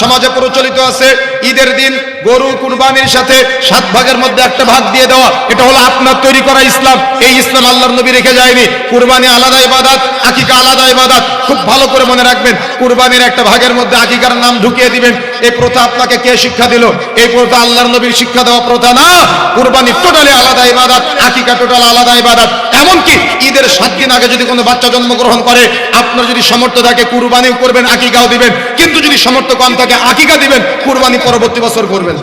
সমাজে প্রচলিত আছে ঈদের দিন গরু কুরবানির সাথে 7 ভাগের মধ্যে একটা ভাগ দিয়ে দেওয়া। এটা হলো আপনার তৈরি করা ইসলাম। এই ইসলাম আল্লাহর নবী রেখে যায়নি। কুরবানি আলাদা ইবাদত, আকিকা আলাদা ইবাদত। খুব ভালো করে মনে রাখবেন, কুরবানির একটা ভাগের মধ্যে আকিকার নাম ঢুকিয়ে দিবেন। এই প্রথা আপনাকে কে শিক্ষা দিল? এই প্রথা আল্লাহর নবীর শিক্ষা দেওয়া প্রথা না। কুরবানি টোটালি আলাদা ইবাদত, আকিকা টোটাল আলাদা ইবাদত। এমনকি ঈদের 7 দিন আগে যদি কোনো বাচ্চা জন্মগ্রহণ করে, আপনার যদি সামর্থ্য থাকে কুরবানিও করবেন, আকিকাও দিবেন। কিন্তু যদি সামর্থ্য কম থাকে আকিকা দিবেন, কুরবানি পরবর্তী বছর করবেন।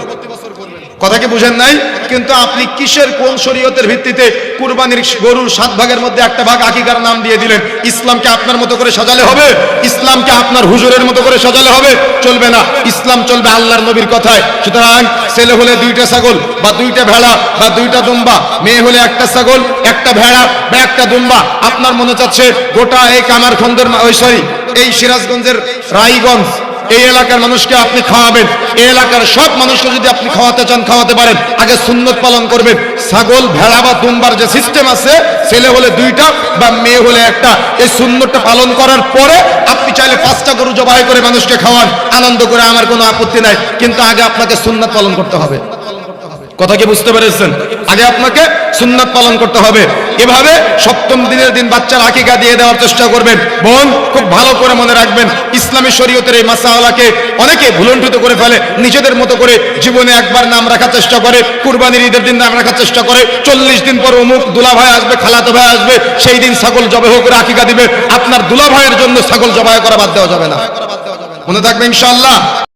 কথা কি বুঝেন নাই? কিন্তু আপনি কিসের কোন শরীয়তের ভিত্তিতে কুরবানির গরুর 7 ভাগের মধ্যে একটা ভাগ আকিকার নাম দিয়ে দিলেন? ইসলামকে আপনার মতো করে সাজালে হবে? ইসলামকে আপনার হুজুরের মতো করে সাজালে হবে? চলবে না। ইসলাম চলবে আল্লাহর নবীর কথায়। সুতরাং ছেলে হলে 2টা ছাগল বা 2টা ভেড়া বা 2টা দুম্বা, মেয়ে হলে একটা ছাগল, একটা ভেড়া বা একটা দুম্বা। আপনার মনে চাচ্ছে গোটা এই কামারখন্দের এই সিরাজগঞ্জের রায়গঞ্জ এই এলাকার মানুষকে আপনি খাওয়াবেন। এই এলাকার সব মানুষকে যদি আপনি খাওয়াতে চান খাওয়াতে পারেন। আগে সুন্নত পালন করবেন। ছাগল ভেড়া বা দুম্বার যে সিস্টেম আছে, ছেলে হলে 2টা বা মেয়ে হলে একটা, এই সুন্নতটা পালন করার পরে আপনি চাইলে 5টা গরু জবাই করে মানুষকে খাওয়ান, আনন্দ করে, আমার কোনো আপত্তি নাই। কিন্তু আগে আপনাকে সুন্নাত পালন করতে হবে। কথা কি বুঝতে পেরেছেন? আগে আপনাকে সুন্নাত পালন করতে হবে। এভাবে 7ম দিনের দিন বাচ্চার আকিকা দিয়ে দেওয়ার চেষ্টা করবেন। বোন, খুব ভালো করে মনে রাখবেন, ইসলামী শরীয়তের এই মাসালাকে অনেকে ভুলণ্ঠিত করে ফেলে। নিজেদের মতো করে জীবনে একবার নাম রাখার চেষ্টা করে, কুরবানির ঈদের দিন নাম রাখার চেষ্টা করে। 40 দিন পর অমুক দুলা ভাই আসবে, খালাতো ভাই আসবে, সেই দিন ছাগল জবাই করে আকিকা দিবে। আপনার দুলা ভাইয়ের জন্য ছাগল জবাই করা বাদ দেওয়া যাবে না। মনে থাকবে ইনশাআল্লাহ।